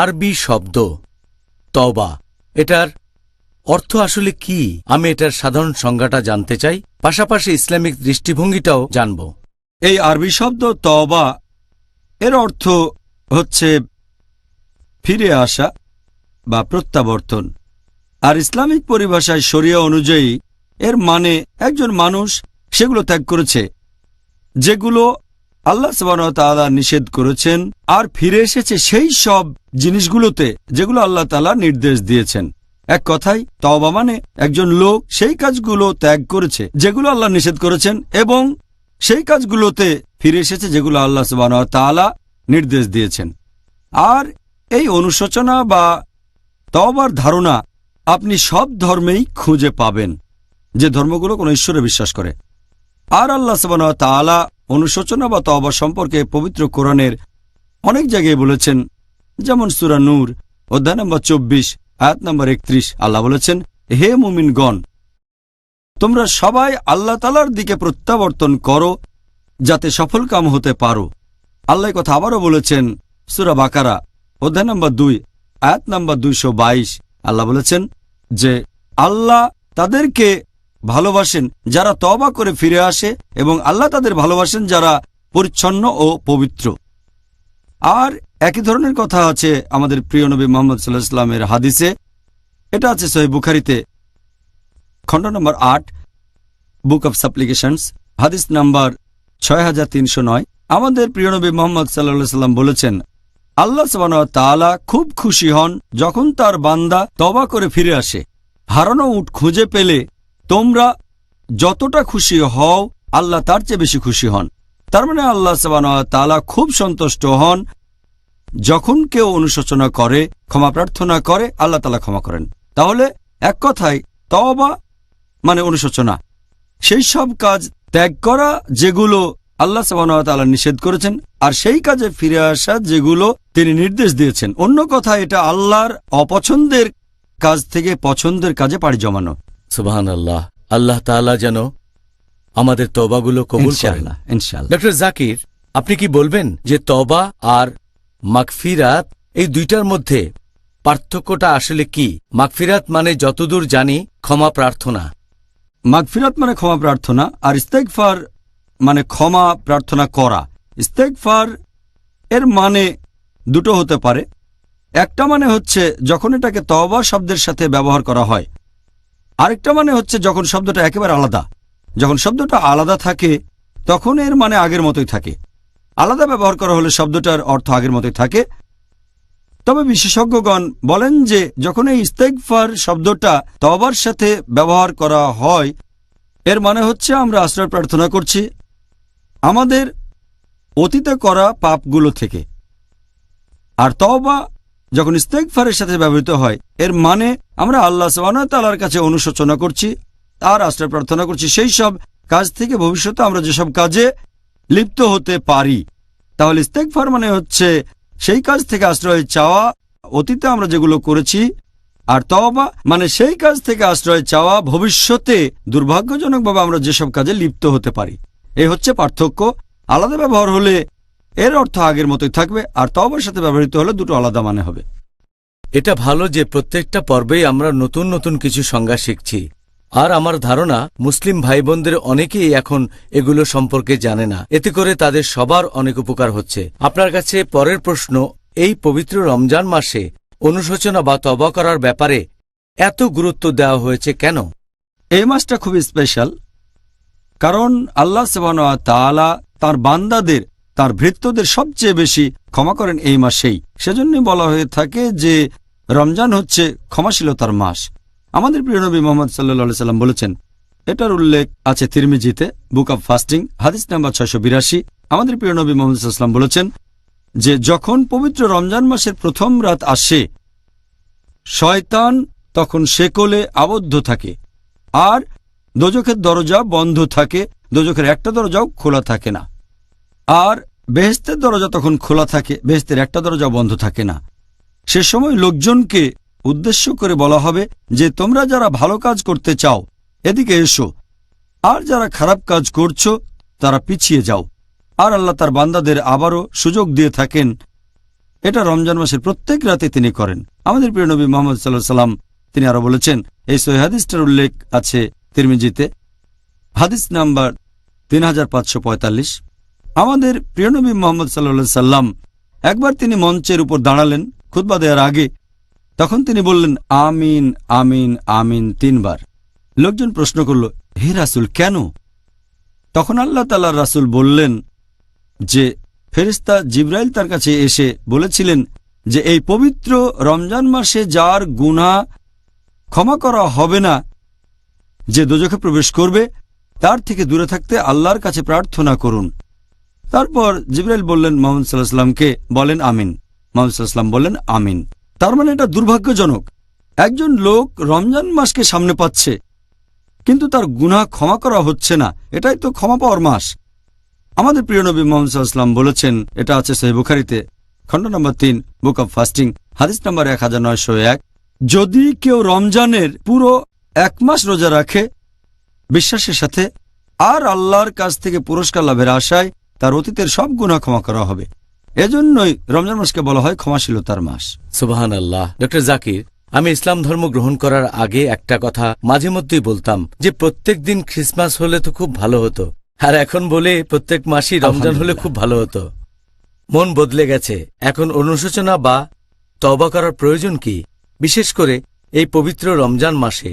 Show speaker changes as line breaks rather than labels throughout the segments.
আরবি শব্দ তওবা, এটার অর্থ আসলে কি? আমি এটার সাধারণ সংজ্ঞাটা জানতে চাই, পাশাপাশি ইসলামিক দৃষ্টিভঙ্গিটাও জানব।
এই আরবি শব্দ তওবা এর অর্থ হচ্ছে ফিরে আসা বা প্রত্যাবর্তন, আর ইসলামিক পরিভাষায় শরিয়া অনুযায়ী এর মানে একজন মানুষ সেগুলো ত্যাগ করেছে যেগুলো আল্লাহ সুবহানাহু ওয়া তাআলা নিষেধ করেছেন, আর ফিরে এসেছে সেই সব জিনিসগুলোতে যেগুলো আল্লাহ তাআলা নির্দেশ দিয়েছেন। এক কথায় তওবা মানে একজন লোক সেই কাজগুলো ত্যাগ করেছে যেগুলো আল্লাহ নিষেধ করেছেন এবং সেই কাজগুলোতে ফিরে এসেছে যেগুলো আল্লাহ সুবহানাহু ওয়া তাআলা নির্দেশ দিয়েছেন। আর এই অনুশোচনা বা তওবার ধারণা আপনি সব ধর্মেই খুঁজে পাবেন, যে ধর্মগুলো কোনো ঈশ্বরে বিশ্বাস করে। আর আল্লাহ সুবহানাহু ওয়া তাআলা অনুশোচনা বা তওবা সম্পর্কে পবিত্র কোরআনের অনেক জায়গায় বলেছেন, যেমন সূরা নূর অধ্যায় নম্বর 24 আয়াত নম্বর 31 আল্লাহ বলেছেন, হে মুমিনগণ, তোমরা সবাই আল্লাহ তাআলার দিকে প্রত্যাবর্তন করো যাতে সফল কাম হতে পারো। আল্লাহ কথা আবারও বলেছেন সূরা বাকারা অধ্যায় নম্বর 2 আয়াত নম্বর 222 আল্লাহ বলেছেন যে আল্লাহ তাদেরকে ভালোবাসেন যারা তওবা করে ফিরে আসে এবং আল্লাহ তাদের ভালোবাসেন যারা পরিচ্ছন্ন ও পবিত্র। আর একই ধরনের কথা আছে আমাদের প্রিয় নবী মুহাম্মদ সাল্লাল্লাহু আলাইহি ওয়াসাল্লামের হাদিসে, এটা আছে সহিহ বুখারীতে খণ্ড নম্বর 8 বুক অব সাপ্লিকেশনস হাদিস নাম্বার 6309। আমাদের প্রিয় নবী মুহাম্মদ সাল্লাল্লাহু আলাইহি ওয়াসাল্লাম বলেছেন, আল্লাহ সুবহানাহু ওয়া তাআলা খুব খুশি হন যখন তার বান্দা তওবা করে ফিরে আসে। হারানো উট খুঁজে পেলে তোমরা যতটা খুশি হও আল্লাহ তার চেয়ে বেশি খুশি হন। তার মানে আল্লাহ সুবহানাহু ওয়া তাআলা খুব সন্তুষ্ট হন যখন কেউ অনুশোচনা করে, ক্ষমা প্রার্থনা করে, আল্লাহ তাআলা ক্ষমা করেন। তাহলে এক কথায় তওবা মানে অনুশোচনা, সেই সব কাজ ত্যাগ করা যেগুলো আল্লাহ সুবহানাহু ওয়া তাআলা নিষেধ করেছেন, আর সেই কাজে ফিরে আসা যেগুলো তিনি নির্দেশ দিয়েছেন। অন্য কথা, এটা আল্লাহর অপছন্দের কাজ থেকে পছন্দের কাজে পাড়ি জমানো।
সুবহানাল্লাহ। আল্লাহ তাআলা যেন আমাদের তওবাগুলো কবুল করেন
ইনশাআল্লাহ।
ডক্টর জাকির, আপনি কি বলবেন যে তওবা আর মাগফিরাত এই দুইটার মধ্যে পার্থক্যটা আসলে কি? মাগফিরাত মানে যতদূর জানি ক্ষমা প্রার্থনা,
মাগফিরাত মানে ক্ষমা প্রার্থনা, আর ইস্তেগফার মানে ক্ষমা প্রার্থনা করা। ইস্তেগফার এর মানে দুটো হতে পারে। একটা মানে হচ্ছে যখন এটাকে তওবা শব্দের সাথে ব্যবহার করা হয়, আরেকটা মানে হচ্ছে যখন শব্দটা একেবারে আলাদা। যখন শব্দটা আলাদা থাকে তখন এর মানে আগের মতোই থাকে। আলাদা ব্যবহার করা হলে শব্দটার অর্থ আগের মতোই থাকে। তবে বিশেষজ্ঞগণ বলেন যে যখন এই ইস্তেগফার শব্দটা তওবার সাথে ব্যবহার করা হয়, এর মানে হচ্ছে আমরা আশ্রয় প্রার্থনা করছি আমাদের অতীতে করা পাপগুলো থেকে। আর তওবা যখন ইস্তেগফারের সাথে ব্যবহৃত হয়, এর মানে আমরা আল্লাহ সুবহানাহু ওয়া তাআলার কাছে অনুশোচনা করছি আর আশ্রয় প্রার্থনা করছি সেই সব কাজ থেকে ভবিষ্যতে আমরা যেসব কাজে লিপ্ত হতে পারি। তাহলে ইস্তেগফার মানে হচ্ছে সেই কাজ থেকে আশ্রয় চাওয়া অতীতে আমরা যেগুলো করেছি, আর তওবা মানে সেই কাজ থেকে আশ্রয় চাওয়া ভবিষ্যতে দুর্ভাগ্যজনকভাবে আমরা যেসব কাজে লিপ্ত হতে পারি। এই হচ্ছে পার্থক্য। আলাদা ব্যবহার হলে এর অর্থ আগের মতোই থাকবে, আর তওবার সাথে ব্যবহৃত হলে দুটো আলাদা মানে হবে।
এটা ভালো যে প্রত্যেকটা পর্বেই আমরা নতুন নতুন কিছু সংজ্ঞা শিখছি। আর আমার ধারণা মুসলিম ভাই বোনদের অনেকেই এখন এগুলো সম্পর্কে জানে না, এতে করে তাদের সবার অনেক উপকার হচ্ছে। আপনার কাছে পরের প্রশ্ন, এই পবিত্র রমজান মাসে অনুশোচনা বা তওবা করার ব্যাপারে এত গুরুত্ব দেওয়া হয়েছে কেন?
এই মাসটা খুবই স্পেশাল, কারণ আল্লাহ সুবহানাহু ওয়া তাআলা তাঁর বান্দাদের, তাঁর ভৃত্যদের সবচেয়ে বেশি ক্ষমা করেন এই মাসেই। সেজন্যই বলা হয়ে থাকে যে রমজান হচ্ছে ক্ষমাশীলতার মাস। আমাদের প্রিয় নবী মুহাম্মদ সাল্লাল্লাহু আলাইহি সাল্লাম বলেছেন, এটার উল্লেখ আছে তিরমিজিতে বুক অব ফাস্টিং হাদিস নাম্বার 682। আমাদের প্রিয় নবী মুহাম্মদ সাল্লাল্লাহু আলাইহি সাল্লাম বলেছেন যে যখন পবিত্র রমজান মাসের প্রথম রাত আসে, শয়তান তখন শেকলে আবদ্ধ থাকে আর দোজখের দরজা বন্ধ থাকে, দোজখের একটা দরজাও খোলা থাকে না। আর বেহেশতের দরজা তখন খোলা থাকে, বেহেশতের একটা দরজাও বন্ধ থাকে না। সে সময় লোকজনকে উদ্দেশ্য করে বলা হবে যে তোমরা যারা ভালো কাজ করতে চাও এদিকে এসো, আর যারা খারাপ কাজ করছো তারা পিছিয়ে যাও। আর আল্লাহ তার বান্দাদের আবারও সুযোগ দিয়ে থাকেন এটা রমজান মাসের প্রত্যেক রাতে তিনি করেন। আমাদের প্রিয় নবী মুহাম্মদ সাল্লাল্লাহু আলাইহি সাল্লাম তিনি আরো বলেছেন, এই সহিহ হাদিসটার উল্লেখ আছে তিরমিজিতে, হাদিস নাম্বার 3545। আমাদের প্রিয় নবী মুহাম্মদ সাল্লাল্লাহু আলাইহি সাল্লাম একবার তিনি মঞ্চের উপর দাঁড়ালেন খুতবা দেওয়ার আগে। তখন তিনি বললেন, আমিন আমিন আমিন 3 বার। লোকজন প্রশ্ন করল, হে রাসূল, কেন? তখন আল্লাহ তাআলার রাসূল বললেন যে ফেরেশতা জিবরাইল তার কাছে এসে বলেছিলেন যে এই পবিত্র রমজান মাসে যার গুনাহ ক্ষমা করা হবে না, যে দোজখে প্রবেশ করবে, তার থেকে দূরে থাকতে আল্লাহর কাছে প্রার্থনা করুন। তারপর জিবরাইল বললেন মুহাম্মদ সাল্লাল্লাহু আলাইহি সাল্লামকে, বলেন আমিন। মুহাম্মদ সাল্লাল্লাহু আলাইহি সাল্লাম বললেন আমিন। তার মানে এটা দুর্ভাগ্যজনক, একজন লোক রমজান মাসকে সামনে পাচ্ছে কিন্তু তার গুনাহ ক্ষমা করা হচ্ছে না। এটাই তো ক্ষমা পাওয়ার মাস। আমাদের প্রিয় নবী মুহাম্মদ সাল্লাল্লাহু আলাইহি সাল্লাম বলেছেন, এটা আছে সহিহ বুখারীতে, খণ্ড নম্বর 3, বুক অব ফাস্টিং, হাদিস নম্বর 1901, যদি কেউ রমজানের পুরো 1 মাস রোজা রাখে বিশ্বাসের সাথে আর আল্লাহর কাছ থেকে পুরস্কার লাভের আশায়, তার অতীতের সব গুনাহ ক্ষমা করা হবে। এজন্যই রমজান মাসকে বলা হয় ক্ষমাশীলতার মাস।
সুবহানাল্লাহ। ডক্টর জাকির, আমি ইসলাম ধর্ম গ্রহণ করার আগে একটা কথা মাঝে মধ্যেই বলতাম যে প্রত্যেক দিন খ্রিসমাস হলে তো খুব ভালো হতো, আর এখন বলে প্রত্যেক মাসই রমজান হলে খুব ভালো হতো। মন বদলে গেছে। এখন অনুশোচনা বা তওবা করার প্রয়োজন কি, বিশেষ করে এই পবিত্র রমজান মাসে?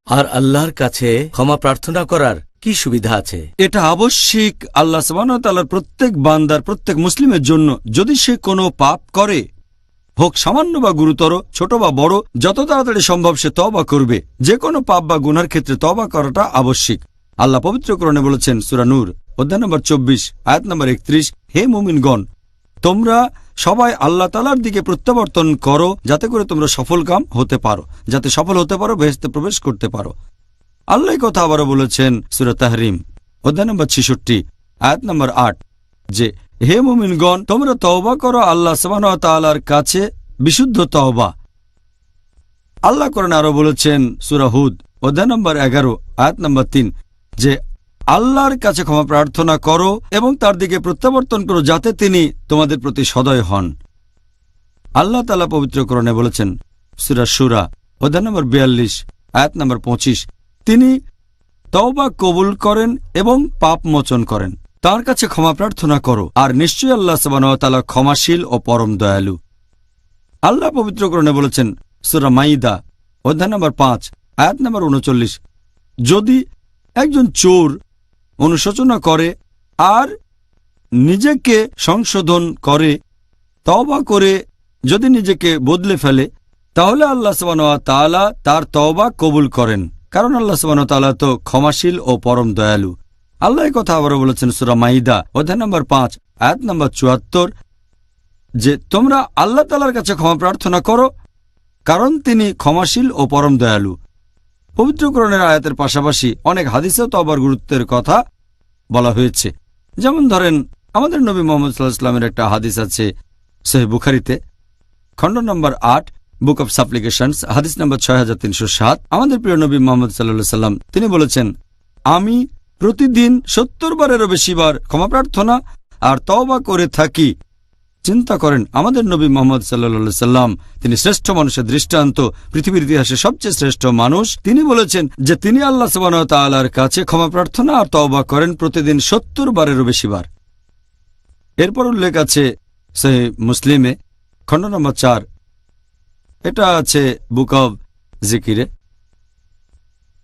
আর আল্লাহর কাছে ক্ষমা প্রার্থনা করার কি সুবিধা আছে?
এটা আবশ্যিক আল্লাহ সুবহানাহু ওয়া তাআলার প্রত্যেক বান্দার, প্রত্যেক মুসলিমের জন্য। যদি সে কোনো পাপ করে, হোক সামান্য বা গুরুতর, ছোট বা বড়, যত তাড়াতাড়ি সম্ভব সে তওবা করবে। যে কোনো পাপ বা গুনার ক্ষেত্রে তওবা করাটা আবশ্যিক। আল্লাহ পবিত্র কোরআনে বলেছেন, সূরা নূর অধ্যায় নম্বর 24 আয়াত নম্বর 31, হে মুমিনগণ, তোমরা সবাই আল্লাহ তাআলার দিকে প্রত্যাবর্তন করো, যাতে করে তোমরা সফলকাম হতে পারো, যাতে সফল হতে পারো, বেহেশতে প্রবেশ করতে পারো। আল্লাহ কথা আবারও বলেছেন সূরা তাহরিম অধ্যায় নম্বর 66 আয়াত নম্বর 8, যে হে মুমিনগণ, তোমরা তওবা করো আল্লাহ সুবহানাহু ওয়া তাআলার কাছে বিশুদ্ধ তওবা। আল্লাহ কোরআনে আরো বলেছেন সূরা হুদ অধ্যায় নম্বর 11 আয়াত নম্বর 3, যে আল্লাহর কাছে ক্ষমা প্রার্থনা করো এবং তার দিকে প্রত্যাবর্তন করো, যাতে তিনি তোমাদের প্রতি সদয় হন। আল্লাহ তাআলা পবিত্র কোরআনে বলেছেন সূরা শূরা অধ্যায় নম্বর 42 আয়াত নম্বর 25, তিনি তওবা কবুল করেন এবং পাপ মোচন করেন। তার কাছে ক্ষমা প্রার্থনা করো, আর নিশ্চয়ই আল্লাহ সুবহানাহু ওয়া তাআলা ক্ষমাশীল ও পরম দয়ালু। আল্লাহ পবিত্র কোরআনে বলেছেন সূরা মাইদা অধ্যায় নম্বর 5 আয়াত নম্বর 39, যদি একজন চোর অনুশোচনা করে আর নিজেকে সংশোধন করে, তওবা করে যদি নিজেকে বদলে ফেলে, তাহলে আল্লাহ সুবহানাহু ওয়া তাআলা তার তওবা কবুল করেন, কারণ আল্লাহ সুবহানাহু ওয়া তাআলা তো ক্ষমাশীল ও পরম দয়ালু। আল্লাহ কথা আবারও বলেছেন সূরা মাইদা অধ্যায় নম্বর 5 আয়াত নম্বর 74, যে তোমরা আল্লাহ তাআলার কাছে ক্ষমা প্রার্থনা করো, কারণ তিনি ক্ষমাশীল ও পরম দয়ালু। পবিত্র কোরআনের আয়াতের পাশাপাশি অনেক হাদিসেও তওবার গুরুত্বের কথা বলা হয়েছে। যেমন ধরেন, আমাদের নবী মুহাম্মদ সাল্লাল্লাহু আলাইহি ওয়াসাল্লামের একটা হাদিস আছে সহিহ বুখারীতে, খণ্ড নম্বর 8, বুক অব সাপ্লিকেশনস, হাদিস নম্বর 6307। আমাদের প্রিয় নবী মুহাম্মদ সাল্লাল্লাহু আলাইহি ওয়াসাল্লাম তিনি বলেছেন, আমি প্রতিদিন 70 বারেরও বেশি বার ক্ষমা প্রার্থনা আর তওবা করে থাকি। চিন্তা করেন, আমাদের নবী মুহাম্মদ সাল্লাল্লাহু আলাইহি ওয়াসাল্লাম তিনি শ্রেষ্ঠ মানুষের দৃষ্টান্ত, পৃথিবীর ইতিহাসে সবচেয়ে শ্রেষ্ঠ মানুষ। তিনি বলেছেন যে তিনি আল্লাহ সুবহানাহু ওয়া তাআলার কাছে ক্ষমা প্রার্থনা আর তওবা করেন প্রতিদিন 70 বারেরও বেশি বার। এরপর উল্লেখ আছে সহিহ মুসলিমে, খণ্ড নম্বর 4, এটা আছে বুক অব জিকিরে,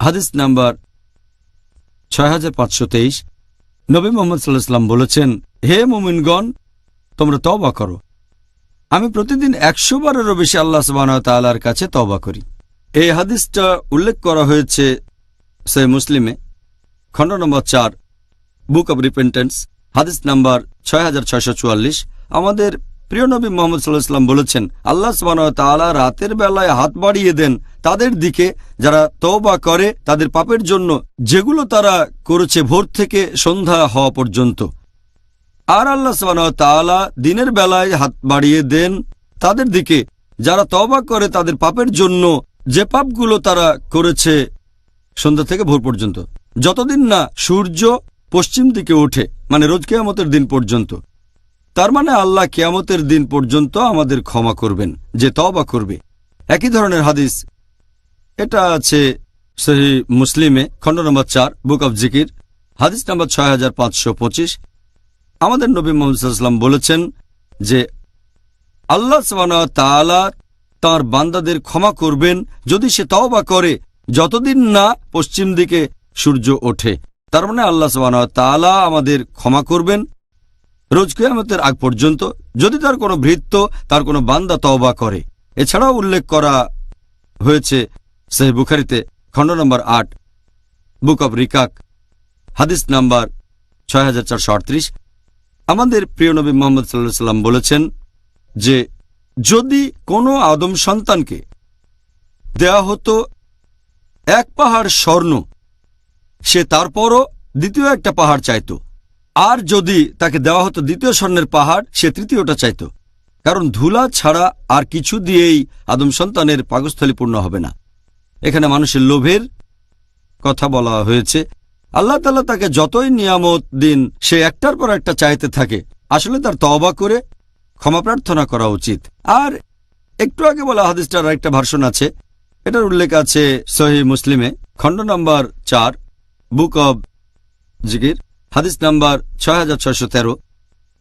হাদিস নাম্বার 6523। নবী মুহাম্মদ সাল্লাল্লাহু আলাইহি ওয়াসাল্লাম বলেছেন, হে মুমিনগণ, তোমরা তওবা করো। আমি প্রতিদিন 100 বারেরও বেশি আল্লাহ সুবহানাহু ওয়া তাআলার কাছে তওবা করি। এই হাদিসটা উল্লেখ করা হয়েছে সহিহ মুসলিমে, খণ্ড নম্বর 4, বুক অব রিপেন্টেন্স, হাদিস নাম্বার 6644। আমাদের প্রিয় নবী মুহাম্মদ সাল্লাল্লাহু আলাইহি ওয়াসাল্লাম বলেছেন, আল্লাহ সুবহানাহু ওয়া তাআলা রাতের বেলায় হাত বাড়িয়ে দেন তাদের দিকে যারা তওবা করে তাদের পাপের জন্য, যেগুলো তারা করেছে ভোর থেকে সন্ধ্যা হওয়া পর্যন্ত। আর আল্লাহ সুবহানাহু ওয়া তাআলা দিনের বেলায় হাত বাড়িয়ে দেন তাদের দিকে যারা তওবা করে তাদের পাপের জন্য, যে পাপগুলো তারা করেছে সন্ধ্যা থেকে ভোর পর্যন্ত, যতদিন না সূর্য পশ্চিম দিকে ওঠে, মানে রোজ কিয়ামতের দিন পর্যন্ত। তার মানে আল্লাহ কিয়ামতের দিন পর্যন্ত আমাদের ক্ষমা করবেন যে তওবা করবে। একই ধরনের হাদিস এটা আছে সহিহ মুসলিমে, খণ্ড নম্বর 4, বুক অব জিকির, হাদিস নম্বর 6525। আমাদের নবী মুহাম্মদ সাল্লাল্লাহু আলাইহি ওয়াসাল্লাম বলেছেন যে আল্লাহ সুবহানাহু ওয়া তাআলা তাঁর বান্দাদের ক্ষমা করবেন যদি সে তওবা করে, যতদিন না পশ্চিম দিকে সূর্য ওঠে। তার মানে আল্লাহ সুবহানাহু ওয়া তাআলা আমাদের ক্ষমা করবেন রোজ কিয়ামতের আগ পর্যন্ত যদি তার কোনো ভৃত্য, তার কোনো বান্দা তওবা করে। এছাড়াও উল্লেখ করা হয়েছে সহিহ বুখারীতে, খণ্ড নম্বর 8, বুক অব রিকাক, হাদিস নাম্বার 6438। আমাদের প্রিয় নবী মুহাম্মদ সাল্লাল্লাহু আলাইহি ওয়াসাল্লাম বলেছেন যে যদি কোনো আদম সন্তানকে দেয়া হতো 1 পাহাড় স্বর্ণ, সে তারপরও দ্বিতীয় একটা পাহাড় চাইত, আর যদি তাকে দেওয়া হতো দ্বিতীয় স্বর্ণের পাহাড়, সে তৃতীয়টা চাইত। কারণ ধুলা ছাড়া আর কিছু দিয়েই আদম সন্তানের পাকস্থলী পূর্ণ হবে না। এখানে মানুষের লোভের কথা বলা হয়েছে। আল্লাহ তাআলা তাকে যতই নিয়ামত দিন, সে একটার পর একটা চাইতে থাকে। আসলে তার তওবা করে ক্ষমা প্রার্থনা করা উচিত। আর একটু আগে বলা হাদিসটার আরেকটা ভার্সন আছে, এটার উল্লেখ আছে সহিহ মুসলিমে, খণ্ড নম্বর 4, বুক অব জিকির, হাদিস নাম্বার 6613।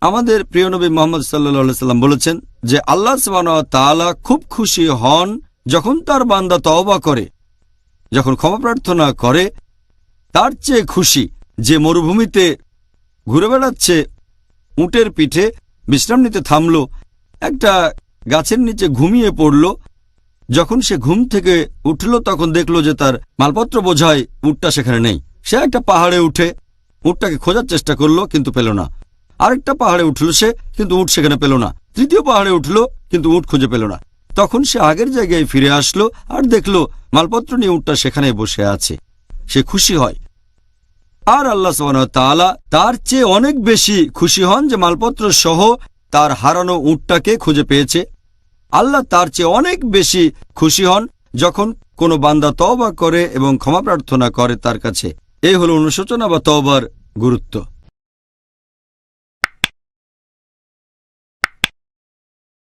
আমাদের প্রিয় নবী মুহাম্মদ সাল্লাল্লাহু আলাইহি ওয়াসাল্লাম বলেছেন যে আল্লাহ সুবহানাহু ওয়া তাআলা খুব খুশি হন যখন তার বান্দা তওবা করে, যখন ক্ষমা প্রার্থনা করে। তার চেয়ে খুশি যে মরুভূমিতে ঘুরে বেড়াচ্ছে, উটের পিঠে বিশ্রাম নিতে থামল, একটা গাছের নিচে ঘুমিয়ে পড়ল। যখন সে ঘুম থেকে উঠল তখন দেখল যে তার মালপত্র বোঝাই উটটা সেখানে নেই। সে একটা পাহাড়ে উঠে উটটাকে খোঁজার চেষ্টা করলো, কিন্তু পেল না। আরেকটা পাহাড়ে উঠল সে, কিন্তু উট সেখানে পেল না। তৃতীয় পাহাড়ে উঠল, কিন্তু উট খুঁজে পেল না। তখন সে আগের জায়গায় ফিরে আসলো আর দেখল মালপত্র নিয়ে উটটা সেখানে বসে আছে। সে খুশি হয়। আর আল্লাহ সুবহানাহু ওয়া তাআলা তার চেয়ে অনেক বেশি খুশি হন যে মালপত্র সহ তার হারানো উটটাকে খুঁজে পেয়েছে। আল্লাহ তার চেয়ে অনেক বেশি খুশি হন যখন কোনো বান্দা তওবা করে এবং ক্ষমা প্রার্থনা করে তার কাছে। এই হলো অনুশোচনা বা তওবার গুরুত্ব।